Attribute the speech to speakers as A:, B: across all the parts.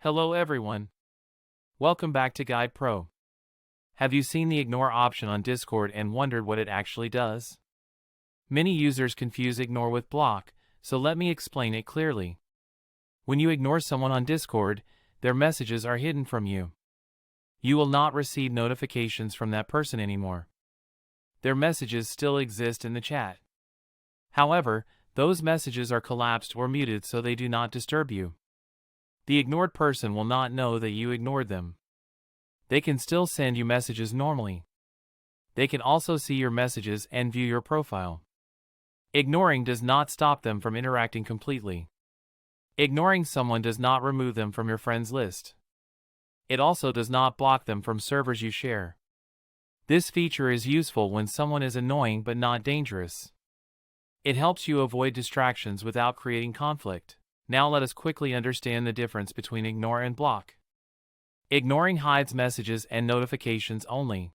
A: Hello everyone. Welcome back to Guide Pro. Have you seen the ignore option on Discord and wondered what it actually does? Many users confuse ignore with block, so let me explain it clearly. When you ignore someone on Discord, their messages are hidden from you. You will not receive notifications from that person anymore. Their messages still exist in the chat. However, those messages are collapsed or muted so they do not disturb you. The ignored person will not know that you ignored them. They can still send you messages normally. They can also see your messages and view your profile. Ignoring does not stop them from interacting completely. Ignoring someone does not remove them from your friends list. It also does not block them from servers you share. This feature is useful when someone is annoying but not dangerous. It helps you avoid distractions without creating conflict. Now let us quickly understand the difference between ignore and block. Ignoring hides messages and notifications only.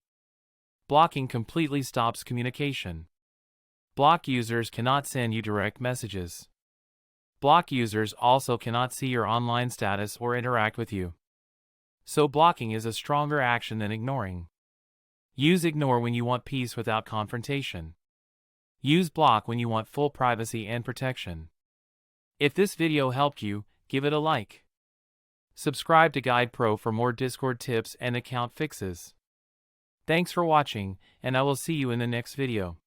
A: Blocking completely stops communication. Block users cannot send you direct messages. Block users also cannot see your online status or interact with you. So blocking is a stronger action than ignoring. Use ignore when you want peace without confrontation. Use block when you want full privacy and protection. If this video helped you, give it a like. Subscribe to Guide Pro for more Discord tips and account fixes. Thanks for watching, and I will see you in the next video.